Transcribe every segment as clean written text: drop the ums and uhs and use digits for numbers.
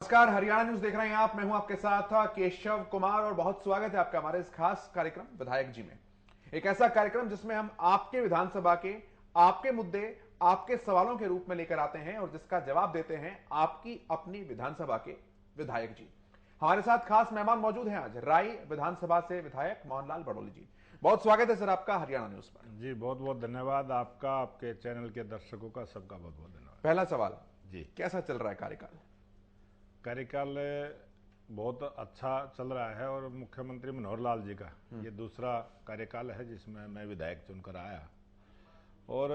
नमस्कार, हरियाणा न्यूज देख रहे हैं आप। मैं हूं आपके साथ केशव कुमार और बहुत स्वागत है आपका हमारे इस खास कार्यक्रम विधायक जी में। एक ऐसा कार्यक्रम जिसमें हम आपके विधानसभा के आपके मुद्दे आपके सवालों के रूप में लेकर आते हैं और जिसका जवाब देते हैं आपकी अपनी विधानसभा के विधायक जी। हमारे साथ खास मेहमान मौजूद हैं आज राई विधानसभा से विधायक मोहनलाल बड़ोली जी। बहुत स्वागत है सर आपका हरियाणा न्यूज पर। जी बहुत बहुत धन्यवाद आपका, आपके चैनल के दर्शकों का सबका बहुत बहुत धन्यवाद। पहला सवाल जी, कैसा चल रहा है कार्यकाल? कार्यकाल बहुत अच्छा चल रहा है और मुख्यमंत्री मनोहर लाल जी का ये दूसरा कार्यकाल है जिसमें मैं विधायक चुनकर आया। और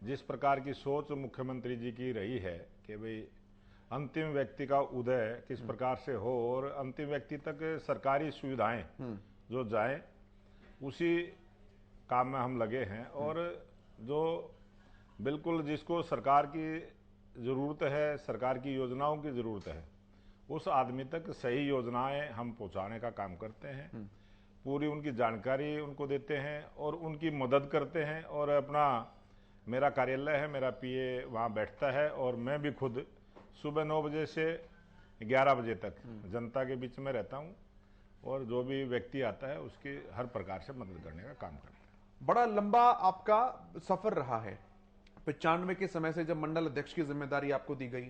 जिस प्रकार की सोच मुख्यमंत्री जी की रही है कि भाई अंतिम व्यक्ति का उदय किस प्रकार से हो और अंतिम व्यक्ति तक सरकारी सुविधाएं जो जाएं, उसी काम में हम लगे हैं। और जो बिल्कुल जिसको सरकार की ज़रूरत है, सरकार की योजनाओं की ज़रूरत है, उस आदमी तक सही योजनाएं हम पहुंचाने का काम करते हैं। पूरी उनकी जानकारी उनको देते हैं और उनकी मदद करते हैं। और अपना मेरा कार्यालय है, मेरा पीए वहाँ बैठता है और मैं भी खुद सुबह 9 बजे से 11 बजे तक जनता के बीच में रहता हूँ और जो भी व्यक्ति आता है उसकी हर प्रकार से मदद करने का काम करता है। बड़ा लंबा आपका सफर रहा है। 95 के समय से जब मंडल अध्यक्ष की जिम्मेदारी आपको दी गई,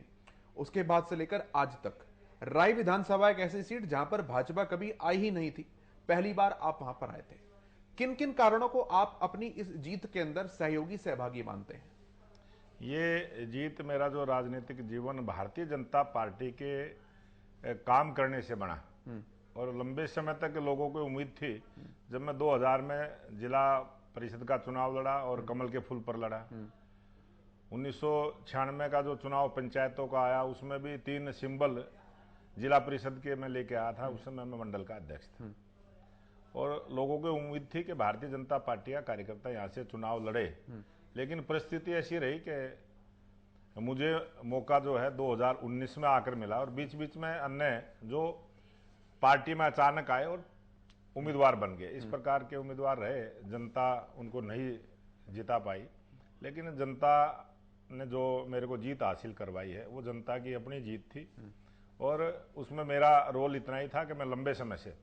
उसके बाद से लेकर आज तक राय विधानसभा एक ऐसी सीट जहां पर भाजपा कभी आई ही नहीं थी, पहली बार आप वहां पर आए थे। किन किन कारणों को आप अपनी इस जीत के अंदर सहयोगी सहभागी मानते हैं? ये जीत मेरा जो राजनीतिक जीवन भारतीय जनता पार्टी के काम करने से बना। और लंबे समय तक लोगों को उम्मीद थी, जब मैं 2000 में जिला परिषद का चुनाव लड़ा और कमल के फूल पर लड़ा। 1996 का जो चुनाव पंचायतों का आया उसमें भी 3 सिंबल जिला परिषद के मैं लेके आया था। उस समय मैं मंडल का अध्यक्ष था और लोगों को उम्मीद थी कि भारतीय जनता पार्टी का कार्यकर्ता यहाँ से चुनाव लड़े। लेकिन परिस्थिति ऐसी रही कि मुझे मौका जो है 2019 में आकर मिला और बीच बीच में अन्य जो पार्टी में अचानक आए और उम्मीदवार बन गए। इस प्रकार के उम्मीदवार रहे, जनता उनको नहीं जिता पाई। लेकिन जनता ने जो मेरे को जीत हासिल करवाई है वो जनता की अपनी जीत थी। और उसमें मेरा रोल इतना ही था कि मैं लंबे समय से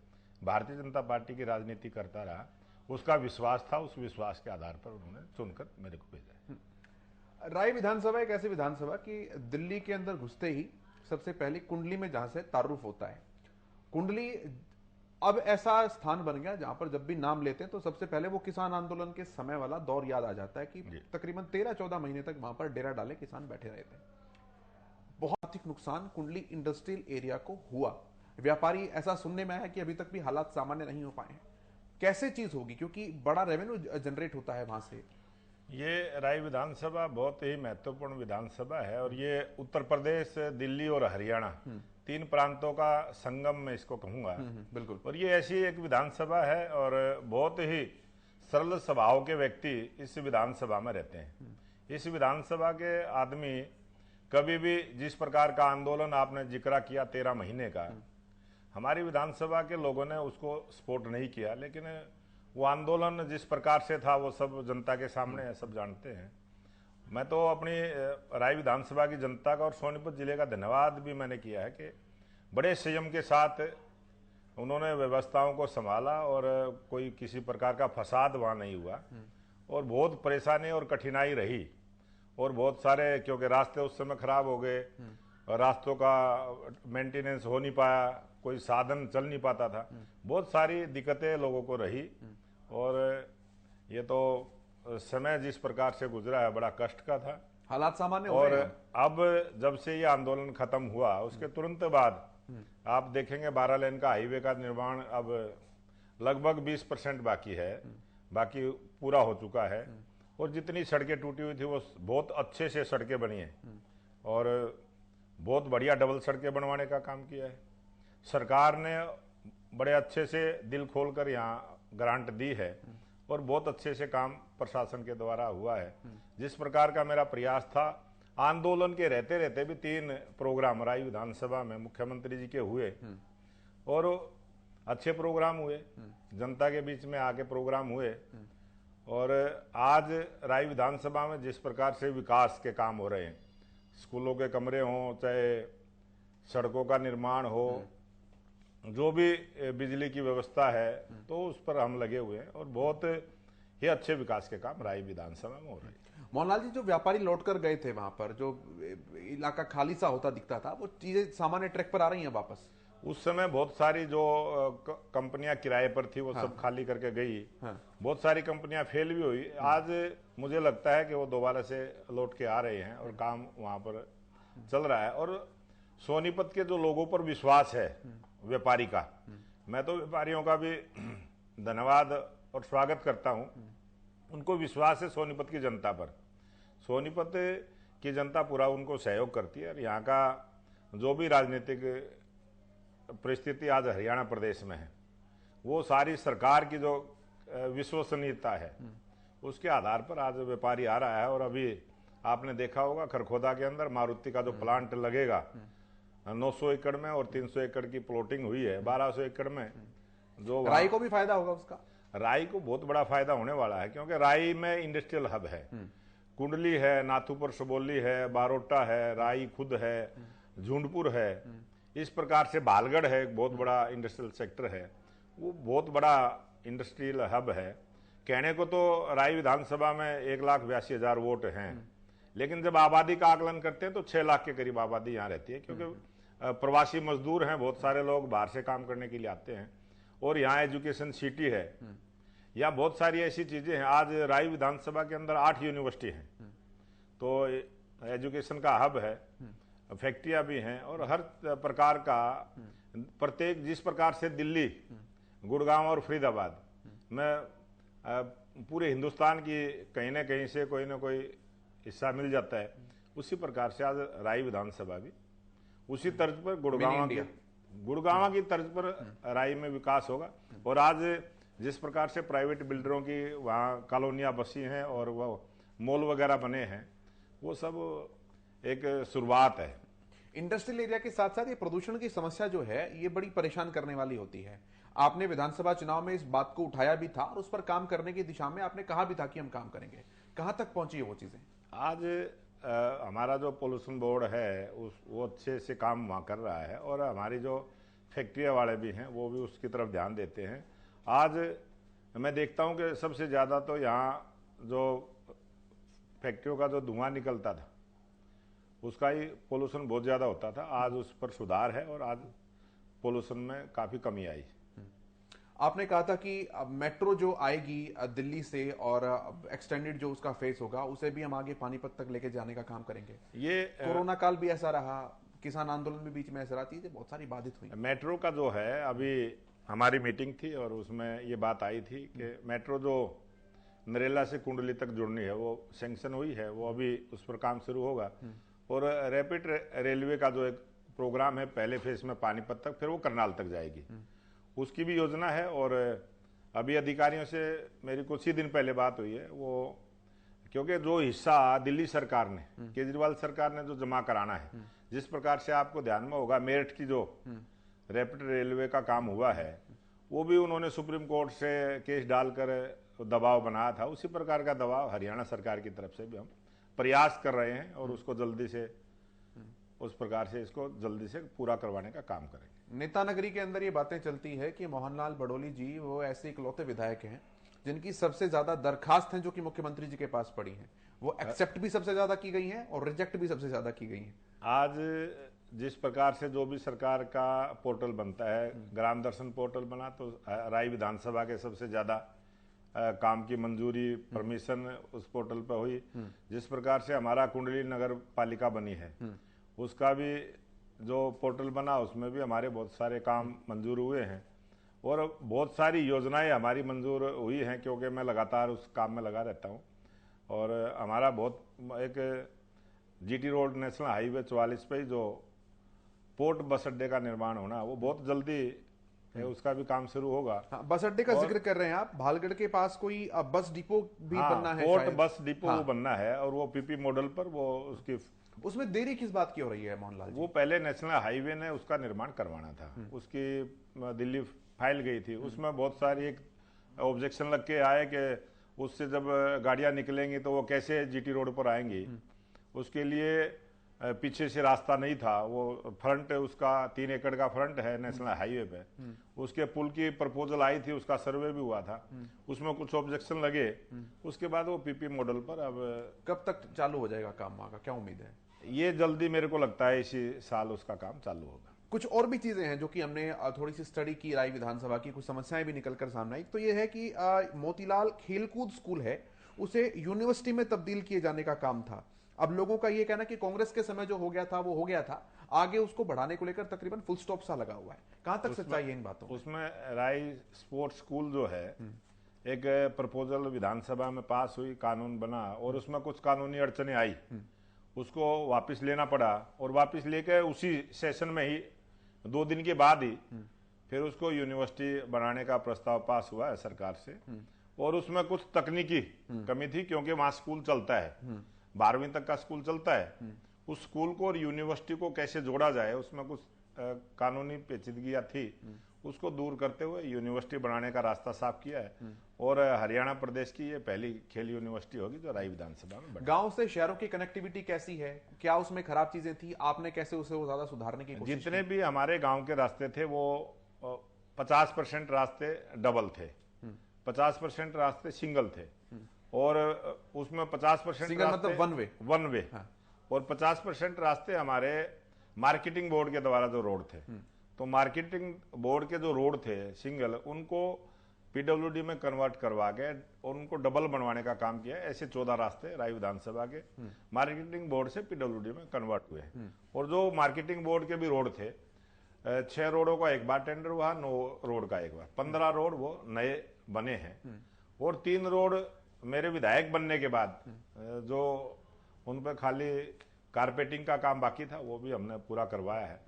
भारतीय जनता पार्टी की राजनीति करता रहा। उसका विश्वास था, उस विश्वास के आधार पर उन्होंने चुनकर मेरे को भेजा है। राय विधानसभा एक ऐसी विधानसभा की दिल्ली के अंदर घुसते ही सबसे पहले कुंडली में जहां से तारुफ होता है, कुंडली अब ऐसा स्थान बन गया जहां पर जब भी नाम लेते हैं तो सबसे पहले वो किसान आंदोलन के समय वाला दौर याद आ जाता है कि तकरीबन 13-14 महीने तक वहां पर डेरा डाले किसान बैठे रहे थे। बहुत आर्थिक नुकसान कुंडली इंडस्ट्रियल एरिया को हुआ। व्यापारी, ऐसा सुनने में आया कि अभी तक भी हालात सामान्य नहीं हो पाए हैं। कैसे चीज होगी, क्योंकि बड़ा रेवेन्यू जनरेट होता है वहां से। ये राय विधानसभा बहुत ही महत्वपूर्ण विधानसभा है और ये उत्तर प्रदेश, दिल्ली और हरियाणा 3 प्रांतों का संगम में इसको कहूंगा। बिल्कुल। और ये ऐसी एक विधानसभा है और बहुत ही सरल स्वभाव के व्यक्ति इस विधानसभा में रहते हैं। इस विधानसभा के आदमी कभी भी जिस प्रकार का आंदोलन आपने जिक्र किया 13 महीने का, हमारी विधानसभा के लोगों ने उसको सपोर्ट नहीं किया। लेकिन वो आंदोलन जिस प्रकार से था वो सब जनता के सामने है, सब जानते हैं। मैं तो अपनी राय विधानसभा की जनता का और सोनीपत जिले का धन्यवाद भी मैंने किया है कि बड़े संयम के साथ उन्होंने व्यवस्थाओं को संभाला और कोई किसी प्रकार का फसाद वहाँ नहीं हुआ। और बहुत परेशानी और कठिनाई रही और बहुत सारे, क्योंकि रास्ते उस समय खराब हो गए और रास्तों का मेंटेनेंस हो नहीं पाया, कोई साधन चल नहीं पाता था, बहुत सारी दिक्कतें लोगों को रही। और ये तो समय जिस प्रकार से गुजरा है बड़ा कष्ट का था। हालात सामान्य हो और गए हैं। अब जब से ये आंदोलन खत्म हुआ उसके तुरंत बाद आप देखेंगे 12 लेन का हाईवे का निर्माण अब लगभग 20% बाकी है, बाकी पूरा हो चुका है। और जितनी सड़कें टूटी हुई थी वो बहुत अच्छे से सड़कें बनी हैं और बहुत बढ़िया डबल सड़कें बनवाने का काम किया है। सरकार ने बड़े अच्छे से दिल खोलकर यहाँ ग्रांट दी है और बहुत अच्छे से काम प्रशासन के द्वारा हुआ है। जिस प्रकार का मेरा प्रयास था, आंदोलन के रहते रहते भी 3 प्रोग्राम राय विधानसभा में मुख्यमंत्री जी के हुए और अच्छे प्रोग्राम हुए, जनता के बीच में आके प्रोग्राम हुए। और आज राय विधानसभा में जिस प्रकार से विकास के काम हो रहे हैं, स्कूलों के कमरे हों, चाहे सड़कों का निर्माण हो, जो भी बिजली की व्यवस्था है, तो उस पर हम लगे हुए हैं और बहुत ही अच्छे विकास के काम राई विधानसभा में हो रहे हैं। मोहनलाल जी, जो व्यापारी लौट कर गए थे वहां पर, जो इलाका खाली सा होता दिखता था, वो चीजें सामान्य ट्रैक पर आ रही हैं वापस? उस समय बहुत सारी जो कंपनियां किराए पर थी वो सब खाली करके गई। बहुत सारी कंपनियां फेल भी हुई। आज मुझे लगता है कि वो दोबारा से लौट के आ रहे हैं और काम वहां पर चल रहा है। और सोनीपत के जो लोगों पर विश्वास है व्यापारी का, मैं तो व्यापारियों का भी धन्यवाद और स्वागत करता हूं। उनको विश्वास है सोनीपत की जनता पर। सोनीपत की जनता पूरा उनको सहयोग करती है और यहाँ का जो भी राजनीतिक परिस्थिति आज हरियाणा प्रदेश में है, वो सारी सरकार की जो विश्वसनीयता है उसके आधार पर आज व्यापारी आ रहा है। और अभी आपने देखा होगा खरखोदा के अंदर मारुति का जो प्लांट लगेगा 900 एकड़ में, और 300 एकड़ की प्लॉटिंग हुई है 1200 एकड़ में। जो राई को भी फायदा होगा उसका? राई को बहुत बड़ा फायदा होने वाला है, क्योंकि राई में इंडस्ट्रियल हब है। कुंडली है, नाथूपुर सबोली है, बारोटा है, राई खुद है, झुंडपुर है। इस प्रकार से बालगढ़ है, एक बहुत बड़ा इंडस्ट्रियल सेक्टर है, वो बहुत बड़ा इंडस्ट्रियल हब है। कहने को तो राई विधानसभा में 1,82,000 वोट हैं, लेकिन जब आबादी का आकलन करते हैं तो 6 लाख के करीब आबादी यहाँ रहती है, क्योंकि प्रवासी मजदूर हैं, बहुत सारे लोग बाहर से काम करने के लिए आते हैं और यहाँ एजुकेशन सिटी है। यहाँ बहुत सारी ऐसी चीजें हैं। आज राई विधानसभा के अंदर 8 यूनिवर्सिटी हैं, तो एजुकेशन का हब है, फैक्ट्रियां भी हैं और हर प्रकार का प्रत्येक, जिस प्रकार से दिल्ली, गुड़गांव और फरीदाबाद में पूरे हिंदुस्तान की कहीं ना कहीं से कोई ना कोई हिस्सा मिल जाता है, उसी प्रकार से आज राई विधानसभा भी उसी तर्ज पर गुड़गांव की तर्ज पर राई में विकास होगा। और आज जिस प्रकार से प्राइवेट बिल्डरों की वहाँ कॉलोनियाँ बसी हैं और वो मॉल वगैरह बने हैं, वो सब एक शुरुआत है। इंडस्ट्रियल एरिया के साथ साथ ये प्रदूषण की समस्या जो है, ये बड़ी परेशान करने वाली होती है। आपने विधानसभा चुनाव में इस बात को उठाया भी था और उस पर काम करने की दिशा में आपने कहा भी था कि हम काम करेंगे। कहां तक पहुंची है वो चीजें? आज हमारा जो पोल्यूशन बोर्ड है वो अच्छे से काम वहाँ कर रहा है और हमारी जो फैक्ट्रियाँ वाले भी हैं वो भी उसकी तरफ ध्यान देते हैं। आज मैं देखता हूँ कि सबसे ज़्यादा तो यहाँ जो फैक्ट्रियों का जो धुआं निकलता था उसका ही पोल्यूशन बहुत ज़्यादा होता था। आज उस पर सुधार है और आज पोल्यूशन में काफ़ी कमी आई। आपने कहा था कि अब मेट्रो जो आएगी दिल्ली से और एक्सटेंडेड जो उसका फेस होगा, उसे भी हम आगे पानीपत तक लेके जाने का काम करेंगे। ये कोरोना काल भी ऐसा रहा, किसान आंदोलन भी बीच में ऐसा रहा, चीजें बहुत सारी बाधित हुई। मेट्रो का जो है, अभी हमारी मीटिंग थी और उसमें ये बात आई थी कि मेट्रो जो नरेला से कुंडली तक जुड़नी है वो सैंक्शन हुई है, वो अभी उस पर काम शुरू होगा। और रैपिड रेलवे का जो एक प्रोग्राम है, पहले फेज में पानीपत तक, फिर वो करनाल तक जाएगी, उसकी भी योजना है। और अभी अधिकारियों से मेरी कुछ ही दिन पहले बात हुई है, वो क्योंकि जो हिस्सा दिल्ली सरकार ने, केजरीवाल सरकार ने जो जमा कराना है, जिस प्रकार से आपको ध्यान में होगा मेरठ की जो रैपिड रेलवे का काम हुआ है, वो भी उन्होंने सुप्रीम कोर्ट से केस डालकर दबाव बनाया था। उसी प्रकार का दबाव हरियाणा सरकार की तरफ से भी हम प्रयास कर रहे हैं और उसको जल्दी से, उस प्रकार से इसको जल्दी से पूरा करवाने का काम करेंगे। नेता नगरी के अंदर ये बातें चलती है कि मोहनलाल बड़ोली जी वो ऐसे इकलौते विधायक हैं जिनकी सबसे ज्यादा दरखास्त हैं जो कि मुख्यमंत्री जी के पास पड़ी हैं, वो एक्सेप्ट भी सबसे ज्यादा की गई हैं और रिजेक्ट भी सबसे ज्यादा की गई हैं। आज जिस प्रकार से जो भी सरकार का पोर्टल बनता है, ग्राम दर्शन पोर्टल बना, तो राई विधानसभा के सबसे ज्यादा काम की मंजूरी, परमिशन उस पोर्टल पर हुई। जिस प्रकार से हमारा कुंडली नगर पालिका बनी है, उसका भी जो पोर्टल बना, उसमें भी हमारे बहुत सारे काम मंजूर हुए हैं और बहुत सारी योजनाएं हमारी मंजूर हुई हैं, क्योंकि मैं लगातार उस काम में लगा रहता हूं। और हमारा बहुत एक जीटी रोड नेशनल हाईवे 44 पे जो पोर्ट बस अड्डे का निर्माण होना, वो बहुत जल्दी उसका भी काम शुरू होगा। हाँ, बस अड्डे का जिक्र कर रहे हैं आप, भालगढ़ के पास कोई बस डिपो भी बनना है, पोर्ट बस डिपो बनना है और वो पीपी मॉडल पर, वो उसकी, उसमें देरी किस बात की हो रही है मोहनलाल? वो पहले नेशनल हाईवे ने उसका निर्माण करवाना था, उसकी दिल्ली फाइल गई थी, उसमें बहुत सारी एक ऑब्जेक्शन लग के आए कि उससे जब गाड़ियां निकलेंगी तो वो कैसे जीटी रोड पर आएंगी। उसके लिए पीछे से रास्ता नहीं था, वो फ्रंट उसका 3 एकड़ का फ्रंट है नेशनल हाईवे पे, उसके पुल की प्रपोजल आई थी, उसका सर्वे भी हुआ था, उसमें कुछ ऑब्जेक्शन लगे, उसके बाद वो पीपी मॉडल पर अब कब तक चालू हो जाएगा काम वहां का, क्या उम्मीद है? ये जल्दी मेरे को लगता है इसी साल उसका काम चालू होगा। कुछ और भी चीजें हैं जो कि हमने थोड़ी सी स्टडी की राय विधानसभा की, कुछ समस्याएं भी निकलकर सामने आई। तो ये है कि मोतीलाल खेलकूद स्कूल है, उसे यूनिवर्सिटी में तब्दील किए जाने का काम था। अब लोगों का ये कहना कि कांग्रेस के समय जो हो गया था वो हो गया था, आगे उसको बढ़ाने को लेकर तकरीबन फुल स्टॉप सा लगा हुआ है। कहां तक सच्चाई है इन बातों में? उसमें राय स्पोर्ट्स स्कूल जो है, एक प्रपोजल विधानसभा में पास हुई, कानून बना, और उसमें कुछ कानूनी अड़चने आई, उसको वापस लेना पड़ा, और वापस लेके उसी सेशन में ही 2 दिन के बाद ही फिर उसको यूनिवर्सिटी बनाने का प्रस्ताव पास हुआ है सरकार से। और उसमें कुछ तकनीकी कमी थी, क्योंकि वहां स्कूल चलता है, 12वीं तक का स्कूल चलता है, उस स्कूल को और यूनिवर्सिटी को कैसे जोड़ा जाए, उसमें कुछ कानूनी पेचीदगियां थी, उसको दूर करते हुए यूनिवर्सिटी बनाने का रास्ता साफ किया है। और हरियाणा प्रदेश की ये पहली खेल यूनिवर्सिटी होगी जो राय विधानसभा में बनी। गांव से शहरों की कनेक्टिविटी कैसी है? क्या उसमें खराब चीजें थी? आपने कैसे उसे वो ज्यादा सुधारने की कोशिश जितने भी हमारे गांव के रास्ते थे वो 50% रास्ते डबल थे, 50% रास्ते सिंगल थे, और उसमें 50% सिंगल मतलब वन वे, और 50% रास्ते हमारे मार्केटिंग बोर्ड के द्वारा जो रोड थे। तो मार्केटिंग बोर्ड के जो रोड थे सिंगल, उनको पीडब्ल्यूडी में कन्वर्ट करवा के और उनको डबल बनवाने का काम किया। ऐसे 14 रास्ते राय विधानसभा के मार्केटिंग बोर्ड से पीडब्ल्यूडी में कन्वर्ट हुए। और जो मार्केटिंग बोर्ड के भी रोड थे, 6 रोडों का एक बार टेंडर हुआ, 9 रोड का एक बार, 15 रोड वो नए बने हैं। और 3 रोड मेरे विधायक बनने के बाद जो उन पर खाली कारपेटिंग का काम बाकी था, वो भी हमने पूरा करवाया है।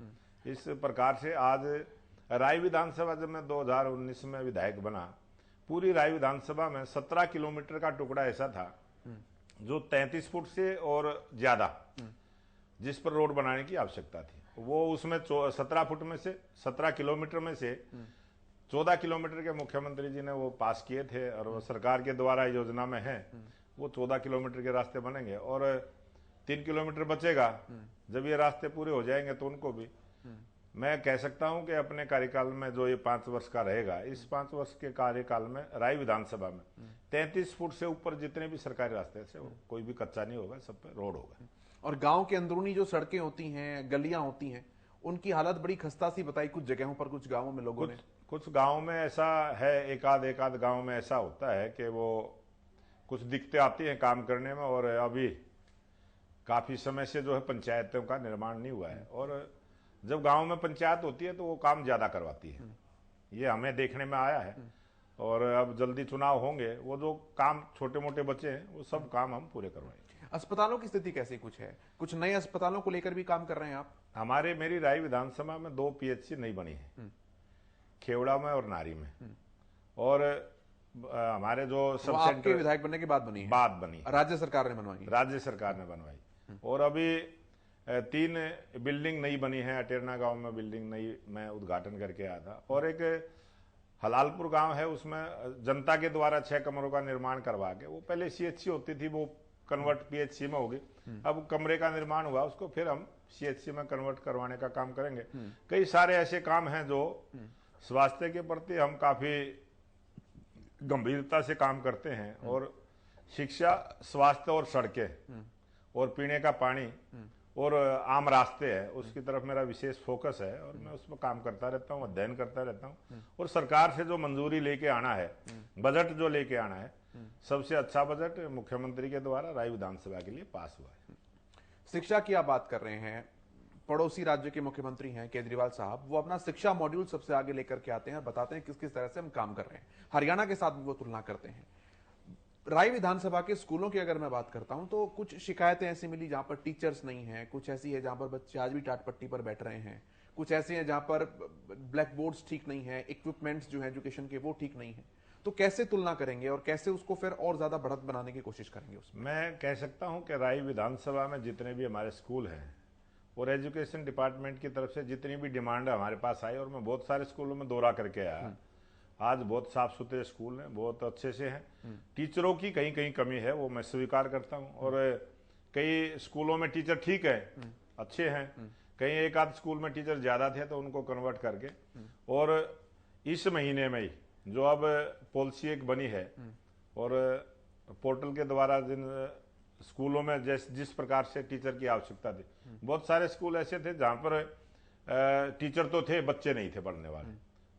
इस प्रकार से आज राय विधानसभा, जब मैं 2019 में विधायक बना, पूरी राय विधानसभा में 17 किलोमीटर का टुकड़ा ऐसा था जो 33 फुट से और ज्यादा जिस पर रोड बनाने की आवश्यकता थी, वो उसमें 17 फुट में से 17 किलोमीटर में से 14 किलोमीटर के मुख्यमंत्री जी ने वो पास किए थे, और वो सरकार के द्वारा योजना में है। वो 14 किलोमीटर के रास्ते बनेंगे और 3 किलोमीटर बचेगा। जब ये रास्ते पूरे हो जाएंगे तो उनको भी मैं कह सकता हूं कि अपने कार्यकाल में जो ये 5 वर्ष का रहेगा, इस 5 वर्ष के कार्यकाल में राय विधानसभा में 33 फुट से ऊपर जितने भी सरकारी रास्ते से कोई भी कच्चा नहीं होगा, सब पे रोड होगा। और गांव के अंदरूनी जो सड़कें होती हैं, गलियां होती हैं, उनकी हालत बड़ी खस्ता सी बताई कुछ जगहों पर, कुछ गांवों में लोगों ने। कुछ गांव में ऐसा है, एक आध गांव में ऐसा होता है कि वो कुछ दिक्कतें आती हैं काम करने में, और अभी काफी समय से जो है पंचायतों का निर्माण नहीं हुआ है। और जब गांव में पंचायत होती है तो वो काम ज्यादा करवाती है, ये हमें देखने में आया है। और अब जल्दी चुनाव होंगे, वो जो काम छोटे मोटे बचे हैं वो सब काम हम पूरे करवाएंगे। अस्पतालों की स्थिति कैसी कुछ है? कुछ नए अस्पतालों को लेकर भी काम कर रहे हैं आप? मेरी राय विधानसभा में 2 PHC नहीं बनी है, खेवड़ा में और नारी में। और हमारे जो सब आपके विधायक बनने के बाद बनी है? बाद बनी, राज्य सरकार ने बनवाई? राज्य सरकार ने बनवाई। और अभी 3 बिल्डिंग नई बनी है। अटेरना गांव में बिल्डिंग नई मैं उद्घाटन करके आया था। और एक हलालपुर गांव है, उसमें जनता के द्वारा 6 कमरों का निर्माण करवा के, वो पहले CHC होती थी, वो कन्वर्ट PHC में होगी। अब कमरे का निर्माण हुआ, उसको फिर हम CHC में कन्वर्ट करवाने का काम करेंगे। कई सारे ऐसे काम हैं जो स्वास्थ्य के प्रति हम काफी गंभीरता से काम करते हैं। और शिक्षा, स्वास्थ्य और सड़कें और पीने का पानी और आम रास्ते हैं, उसकी तरफ मेरा विशेष फोकस है। और मैं उसमें काम करता रहता हूँ, अध्ययन करता रहता हूँ। और सरकार से जो मंजूरी लेके आना है, बजट जो लेके आना है, सबसे अच्छा बजट मुख्यमंत्री के द्वारा राय विधानसभा के लिए पास हुआ है। शिक्षा की आप बात कर रहे हैं, पड़ोसी राज्य के मुख्यमंत्री हैं केजरीवाल साहब, वो अपना शिक्षा मॉड्यूल सबसे आगे लेकर के आते हैं और बताते हैं किस किस तरह से हम काम कर रहे हैं। हरियाणा के साथ भी वो तुलना करते हैं। राय विधानसभा के स्कूलों की अगर मैं बात करता हूं तो कुछ शिकायतें ऐसी मिली जहां पर टीचर्स नहीं हैं, कुछ ऐसी है जहां पर बच्चे आज भी टाट पट्टी पर बैठ रहे हैं, कुछ ऐसे हैं जहां पर ब्लैक बोर्ड्स ठीक नहीं है, इक्विपमेंट्स जो है एजुकेशन के वो ठीक नहीं है। तो कैसे तुलना करेंगे और कैसे उसको फिर और ज्यादा बढ़त बनाने की कोशिश करेंगे उसमें? मैं कह सकता हूं कि राय विधानसभा में जितने भी हमारे स्कूल हैं और एजुकेशन डिपार्टमेंट की तरफ से जितनी भी डिमांड हमारे पास आई, और मैं बहुत सारे स्कूलों में दौरा करके आया, आज बहुत साफ सुथरे स्कूल हैं, बहुत अच्छे से हैं। टीचरों की कहीं कहीं कमी है, वो मैं स्वीकार करता हूं। और कई स्कूलों में टीचर ठीक है अच्छे हैं। कहीं एक आध स्कूल में टीचर ज्यादा थे तो उनको कन्वर्ट करके, और इस महीने में ही जो अब पॉलिसी एक बनी है और पोर्टल के द्वारा जिन स्कूलों में जिस प्रकार से टीचर की आवश्यकता थी, बहुत सारे स्कूल ऐसे थे जहां पर टीचर तो थे, बच्चे नहीं थे पढ़ने वाले,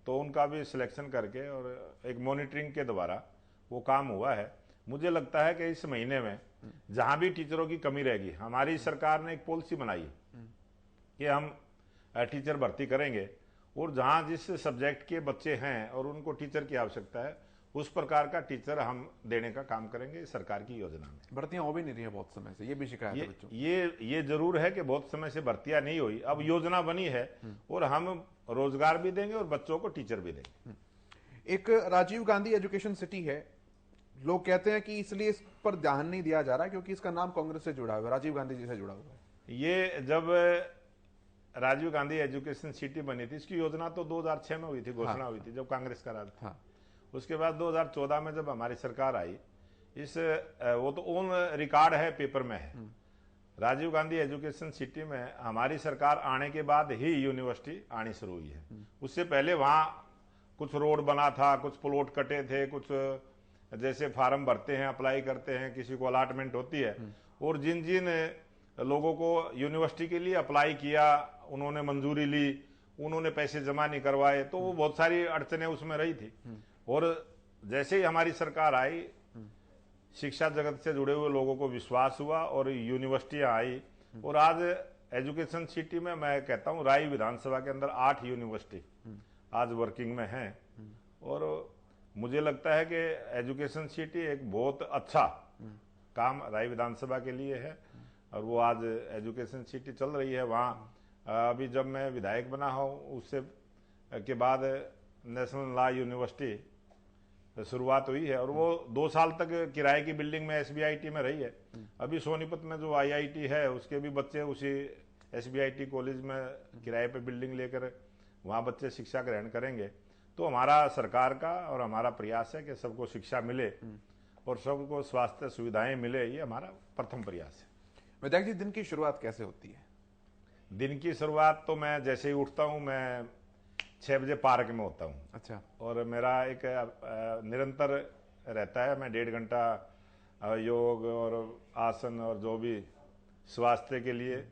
तो उनका भी सिलेक्शन करके और एक मॉनिटरिंग के द्वारा वो काम हुआ है। मुझे लगता है कि इस महीने में जहां भी टीचरों की कमी रहेगी, हमारी सरकार ने एक पॉलिसी बनाई है कि हम टीचर भर्ती करेंगे, और जहां जिस सब्जेक्ट के बच्चे हैं और उनको टीचर की आवश्यकता है उस प्रकार का टीचर हम देने का काम करेंगे सरकार की योजना में। भर्तियां हो भी नहीं रही है बहुत समय से, ये भी शिकायत है बच्चों। ये जरूर है कि बहुत समय से भर्तियां नहीं हुई, अब योजना बनी है और हम रोजगार भी देंगे और बच्चों को टीचर भी देंगे। एक राजीव गांधी एजुकेशन सिटी है, लोग कहते हैं कि इसलिए इस पर ध्यान नहीं दिया जा रहा क्योंकि इसका नाम कांग्रेस से जुड़ा हुआ है, राजीव गांधी जी से जुड़ा हुआ है। ये जब राजीव गांधी एजुकेशन सिटी बनी थी, इसकी योजना तो 2006 में हुई थी, घोषणा हुई थी जब कांग्रेस का राज था। उसके बाद 2014 में जब हमारी सरकार आई, वो तो ऑन रिकॉर्ड है, पेपर में है, राजीव गांधी एजुकेशन सिटी में हमारी सरकार आने के बाद ही यूनिवर्सिटी आनी शुरू हुई है। उससे पहले वहां कुछ रोड बना था, कुछ प्लॉट कटे थे, कुछ जैसे फार्म भरते हैं, अप्लाई करते हैं, किसी को अलॉटमेंट होती है, और जिन जिन लोगों को यूनिवर्सिटी के लिए अप्लाई किया उन्होंने मंजूरी ली, उन्होंने पैसे जमा नहीं करवाए, तो वो बहुत सारी अड़चनें उसमें रही थी। और जैसे ही हमारी सरकार आई, शिक्षा जगत से जुड़े हुए लोगों को विश्वास हुआ और यूनिवर्सिटियां आई, और आज एजुकेशन सिटी में मैं कहता हूं राई विधानसभा के अंदर 8 यूनिवर्सिटी आज वर्किंग में हैं। और मुझे लगता है कि एजुकेशन सिटी एक बहुत अच्छा काम राई विधानसभा के लिए है, और वो आज एजुकेशन सिटी चल रही है। वहाँ अभी जब मैं विधायक बना हूँ उससे के बाद नेशनल लॉ यूनिवर्सिटी शुरुआत हुई है, और वो 2 साल तक किराए की बिल्डिंग में SBIT में रही है। अभी सोनीपत में जो IIT है उसके भी बच्चे उसी SBIT कॉलेज में किराए पे बिल्डिंग लेकर वहाँ बच्चे शिक्षा ग्रहण करेंगे। तो हमारा सरकार का और हमारा प्रयास है कि सबको शिक्षा मिले और सबको स्वास्थ्य सुविधाएं मिले, ये हमारा प्रथम प्रयास है। विधायक जी, दिन की शुरुआत कैसे होती है? दिन की शुरुआत तो मैं जैसे ही उठता हूँ, मैं 6 बजे पार्क में होता हूँ। अच्छा। और मेरा एक निरंतर रहता है, मैं 1.5 घंटा योग और आसन और जो भी स्वास्थ्य के लिए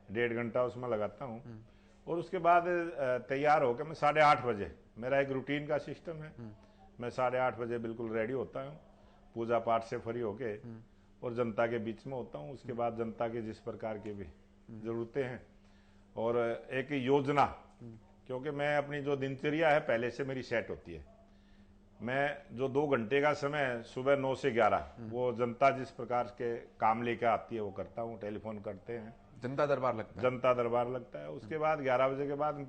1.5 घंटा उसमें लगाता हूँ। और उसके बाद तैयार होकर मैं 8:30 बजे, मेरा एक रूटीन का सिस्टम है, मैं 8:30 बजे बिल्कुल रेडी होता हूँ, पूजा पाठ से फ्री होके, और जनता के बीच में होता हूँ। उसके बाद जनता के जिस प्रकार की भी जरूरतें हैं और एक योजना, क्योंकि मैं अपनी जो दिनचर्या है पहले से मेरी सेट होती है। मैं जो 2 घंटे का समय सुबह 9 से 11 वो जनता जिस प्रकार के काम लेकर आती है वो करता हूँ। टेलीफोन करते हैं, जनता दरबार लगता है। जनता दरबार लगता है। उसके बाद 11 बजे के बाद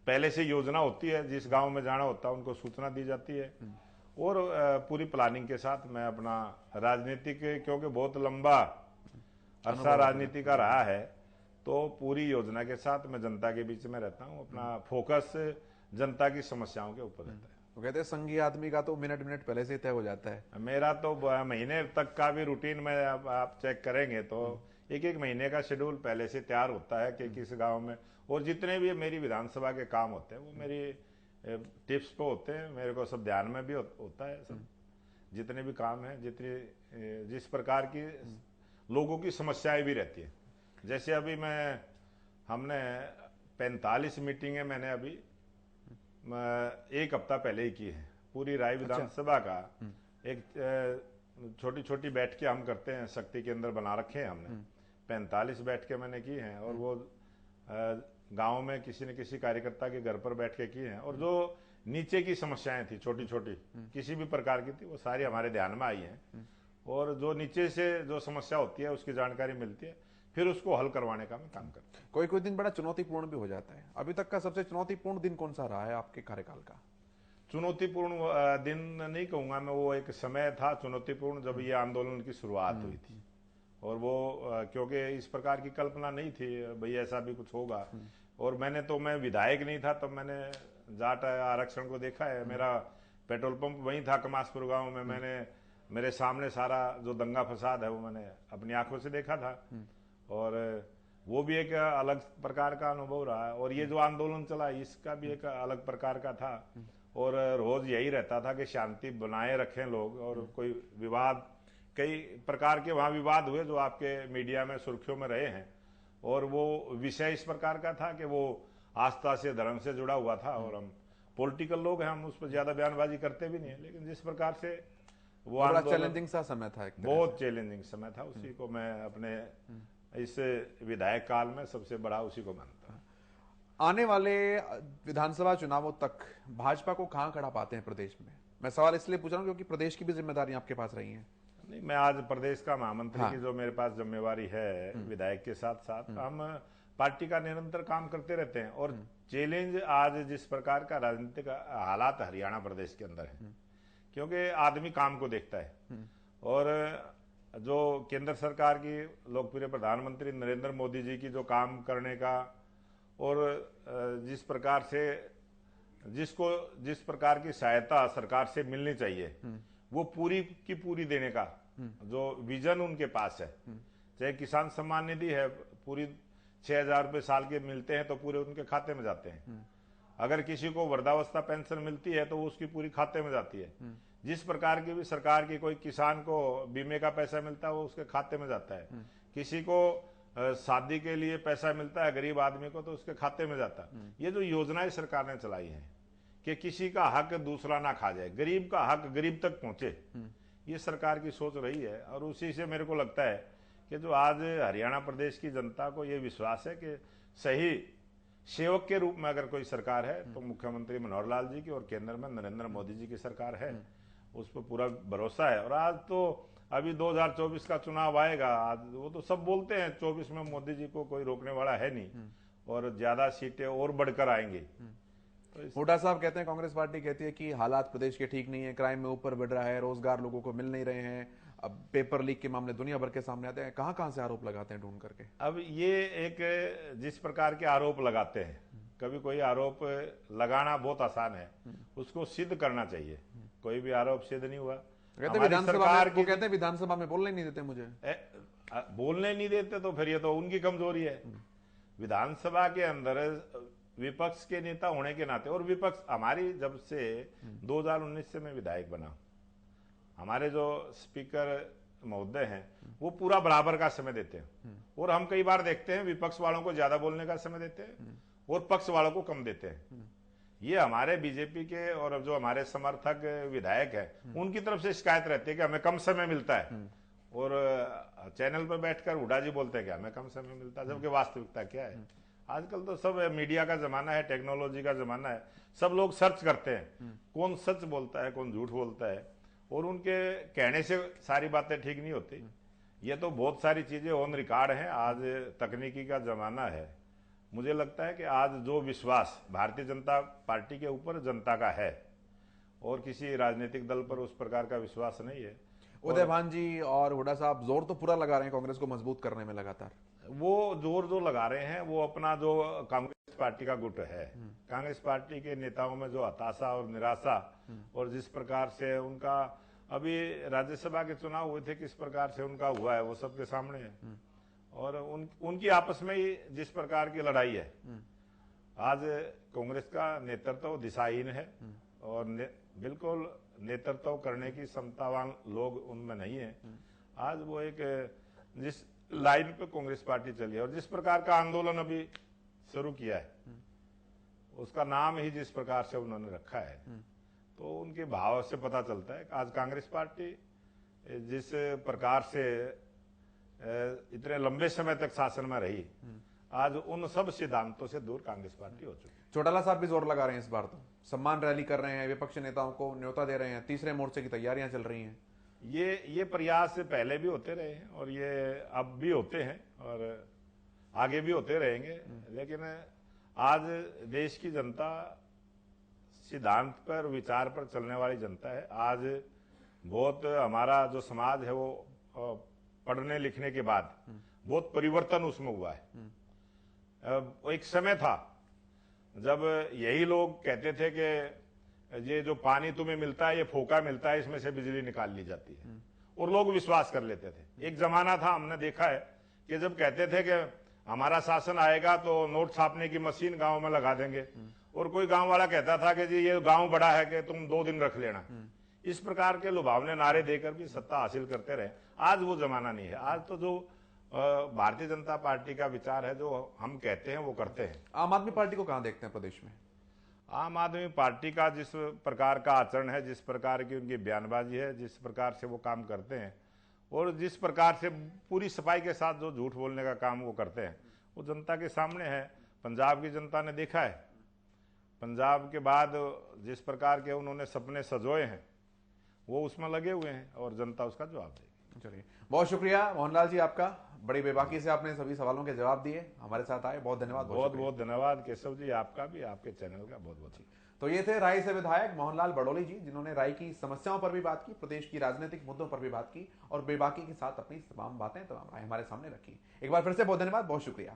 पहले से योजना होती है, जिस गांव में जाना होता है उनको सूचना दी जाती है, और पूरी प्लानिंग के साथ मैं अपना राजनीतिक, क्योंकि बहुत लंबा अरसा राजनीति का रहा है, तो पूरी योजना के साथ मैं जनता के बीच में रहता हूँ। अपना फोकस जनता की समस्याओं के ऊपर रहता है। तो कहते हैं संघीय आदमी का तो मिनट पहले से तय हो जाता है। मेरा तो महीने तक का भी रूटीन में आप चेक करेंगे तो 1 महीने का शेड्यूल पहले से तैयार होता है कि किस गांव में, और जितने भी मेरी विधानसभा के काम होते हैं वो मेरी टिप्स पे होते हैं, मेरे को सब ध्यान में भी होता है। सब जितने भी काम हैं, जिस प्रकार की लोगों की समस्याएं भी रहती है, जैसे अभी हमने 45 मीटिंगें मैंने अभी 1 हफ्ता पहले ही की है। पूरी राय विधानसभा का एक छोटी छोटी बैठकें हम करते हैं, शक्ति केंद्र बना रखे हैं हमने, 45 बैठकें मैंने की हैं, और वो गांव में किसी न किसी कार्यकर्ता के घर पर बैठ के की हैं। और जो नीचे की समस्याएं थी छोटी छोटी किसी भी प्रकार की थी, वो सारी हमारे ध्यान में आई हैं, और जो नीचे से जो समस्या होती है उसकी जानकारी मिलती है, फिर उसको हल करवाने का मैं काम करता हूँ। कोई दिन बड़ा चुनौतीपूर्ण भी हो जाता है। अभी तक का सबसे चुनौतीपूर्ण दिन कौन सा रहा है आपके कार्यकाल का? चुनौतीपूर्ण दिन नहीं कहूंगा मैं, वो एक समय था चुनौतीपूर्ण जब ये आंदोलन की शुरुआत हुई थी, और वो क्योंकि इस प्रकार की कल्पना नहीं थी भाई ऐसा भी कुछ होगा। और मैं विधायक नहीं था तब मैंने जाट आरक्षण को देखा है। मेरा पेट्रोल पंप वहीं था कमासपुर गांव में, मेरे सामने सारा जो दंगा फसाद है वो मैंने अपनी आंखों से देखा था। और वो भी एक अलग प्रकार का अनुभव रहा है। और ये जो आंदोलन चला इसका भी एक अलग प्रकार का था, और रोज यही रहता था कि शांति बनाए रखें लोग, और कोई विवाद, कई प्रकार के वहां विवाद हुए जो आपके मीडिया में सुर्खियों में रहे हैं, और वो विषय इस प्रकार का था कि वो आस्था से, धर्म से जुड़ा हुआ था, और हम पॉलिटिकल लोग हैं, हम उस पर ज्यादा बयानबाजी करते भी नहीं है, लेकिन जिस प्रकार से वो चैलेंजिंग सा समय था, बहुत चैलेंजिंग समय था, उसी को मैं अपने इस विधायक काल में सबसे बड़ा उसी को मानता हूँ। आने वाले विधानसभा चुनावों तक भाजपा को कहां खड़ा पाते हैं प्रदेश में? मैं सवाल इसलिए पूछ रहा हूं क्योंकि प्रदेश की भी जिम्मेदारी आपके पास रही है। नहीं, मैं आज प्रदेश का महामंत्री की जो मेरे पास जिम्मेवारी है विधायक के साथ साथ, हम पार्टी का निरंतर काम करते रहते हैं। और चैलेंज आज जिस प्रकार का राजनीतिक हालात हरियाणा प्रदेश के अंदर है, क्योंकि आदमी काम को देखता है, और जो केंद्र सरकार की लोकप्रिय प्रधानमंत्री नरेंद्र मोदी जी की जो काम करने का, और जिस प्रकार से जिस प्रकार की सहायता सरकार से मिलनी चाहिए वो पूरी की पूरी देने का जो विजन उनके पास है, चाहे किसान सम्मान निधि है, पूरी 6,000 रुपये साल के मिलते हैं तो पूरे उनके खाते में जाते हैं। अगर किसी को वृद्धावस्था पेंशन मिलती है तो वो उसकी पूरी खाते में जाती है। जिस प्रकार की भी सरकार की कोई किसान को बीमे का पैसा मिलता है वो उसके खाते में जाता है। किसी को शादी के लिए पैसा मिलता है गरीब आदमी को तो उसके खाते में जाता है। ये जो योजनाएं सरकार ने चलाई है कि किसी का हक दूसरा ना खा जाए, गरीब का हक गरीब तक पहुंचे, ये सरकार की सोच रही है। और उसी से मेरे को लगता है कि जो आज हरियाणा प्रदेश की जनता को ये विश्वास है कि सही सेवक के रूप में अगर कोई सरकार है तो मुख्यमंत्री मनोहर लाल जी की, और केंद्र में नरेंद्र मोदी जी की सरकार है, उस पर पूरा भरोसा है। और आज तो अभी 2024 का चुनाव आएगा, आज वो तो सब बोलते हैं 24 में मोदी जी को कोई रोकने वाला है नहीं, और ज्यादा सीटें और बढ़कर आएंगी। हुड्डा साहब कहते हैं, कांग्रेस पार्टी कहती है कि हालात प्रदेश के ठीक नहीं है, क्राइम में ऊपर बढ़ रहा है, रोजगार लोगों को मिल नहीं रहे हैं, अब पेपर लीक के मामले दुनिया भर के सामने आते हैं। कहां कहां से आरोप लगाते हैं ढूंढ करके? अब ये एक जिस प्रकार के आरोप लगाते हैं, कभी कोई आरोप लगाना बहुत आसान है, उसको सिद्ध करना चाहिए। कोई भी आरोप सिद्ध नहीं हुआ। कहते हैं विधानसभा में बोलने नहीं देते मुझे, बोलने नहीं देते तो फिर ये तो उनकी कमजोरी है। विधानसभा के अंदर विपक्ष के नेता होने के नाते, और विपक्ष हमारी जब से 2019 से मैं विधायक बना, हमारे जो स्पीकर महोदय हैं वो पूरा बराबर का समय देते हैं, और हम कई बार देखते हैं विपक्ष वालों को ज्यादा बोलने का समय देते हैं और पक्ष वालों को कम देते हैं। ये हमारे बीजेपी के और जो हमारे समर्थक विधायक हैं उनकी तरफ से शिकायत रहती है कि हमें कम समय मिलता है, और चैनल पर बैठकर हुड्डा जी बोलते हैं कि हमें कम समय मिलता है, जबकि वास्तविकता क्या है? आजकल तो सब मीडिया का जमाना है, टेक्नोलॉजी का जमाना है, सब लोग सर्च करते हैं कौन सच बोलता है कौन झूठ बोलता है, और उनके कहने से सारी बातें ठीक नहीं होती। ये तो बहुत सारी चीजें ऑन रिकॉर्ड हैं। आज तकनीकी का जमाना है। मुझे लगता है कि आज जो विश्वास भारतीय जनता पार्टी के ऊपर जनता का है, और किसी राजनीतिक दल पर उस प्रकार का विश्वास नहीं है। उदय भान जी और हुड्डा साहब जोर तो पूरा लगा रहे हैं कांग्रेस को मजबूत करने में लगातार। वो जोर जो लगा रहे हैं वो अपना जो कांग्रेस पार्टी का गुट है, कांग्रेस पार्टी के नेताओं में जो हताशा और निराशा, और जिस प्रकार से उनका अभी राज्यसभा के चुनाव हुए थे किस प्रकार से उनका हुआ है वो सबके सामने है, और उनकी आपस में ही जिस प्रकार की लड़ाई है। आज कांग्रेस का नेतृत्व दिशाहीन है, और बिल्कुल नेतृत्व करने की क्षमतावान लोग उनमें नहीं है। आज वो एक जिस लाइन पे कांग्रेस पार्टी चली है और जिस प्रकार का आंदोलन अभी शुरू किया है, उसका नाम ही जिस प्रकार से उन्होंने रखा है, तो उनके भाव से पता चलता है कि आज कांग्रेस पार्टी जिस प्रकार से इतने लंबे समय तक शासन में रही, आज उन सब सिद्धांतों से दूर कांग्रेस पार्टी हो चुकी है। चौटाला साहब भी जोर लगा रहे हैं, इस बार तो सम्मान रैली कर रहे हैं, विपक्षी नेताओं को न्योता दे रहे हैं, तीसरे मोर्चे की तैयारियां चल रही हैं। ये प्रयास पहले भी होते रहे हैं, और ये अब भी होते हैं, और आगे भी होते रहेंगे। लेकिन आज देश की जनता सिद्धांत पर, विचार पर चलने वाली जनता है। आज बहुत हमारा जो समाज है वो पढ़ने लिखने के बाद बहुत परिवर्तन उसमें हुआ है। एक समय था जब यही लोग कहते थे कि ये जो पानी तुम्हें मिलता है ये फोका मिलता है, इसमें से बिजली निकाल ली जाती है, और लोग विश्वास कर लेते थे। एक जमाना था, हमने देखा है कि जब कहते थे कि हमारा शासन आएगा तो नोट छापने की मशीन गांव में लगा देंगे। और कोई गांव वाला कहता था कि जी ये गांव बड़ा है कि तुम 2 दिन रख लेना। इस प्रकार के लुभावने नारे देकर भी सत्ता हासिल करते रहे। आज वो जमाना नहीं है। आज तो जो भारतीय जनता पार्टी का विचार है, जो हम कहते हैं वो करते हैं। आम आदमी पार्टी को कहां देखते हैं प्रदेश में? आम आदमी पार्टी का जिस प्रकार का आचरण है, जिस प्रकार की उनकी बयानबाजी है, जिस प्रकार से वो काम करते हैं और जिस प्रकार से पूरी सफाई के साथ जो झूठ बोलने का काम वो करते हैं, वो जनता के सामने है। पंजाब की जनता ने देखा है। पंजाब के बाद जिस प्रकार के उन्होंने सपने सजोए हैं वो उसमें लगे हुए हैं और जनता उसका जवाब देगी। चलिए, बहुत शुक्रिया मोहनलाल जी आपका। बड़ी बेबाकी से आपने सभी सवालों के जवाब दिए, हमारे साथ आए, बहुत धन्यवाद। बहुत बहुत धन्यवाद केशव जी, आपका भी, आपके चैनल का बहुत बहुत। तो ये थे राय से विधायक मोहनलाल बड़ोली जी, जिन्होंने राय की समस्याओं पर भी बात की, प्रदेश की राजनीतिक मुद्दों पर भी बात की और बेबाकी के साथ अपनी तमाम बातें, तमाम राय हमारे सामने रखी। एक बार फिर से बहुत धन्यवाद, बहुत शुक्रिया।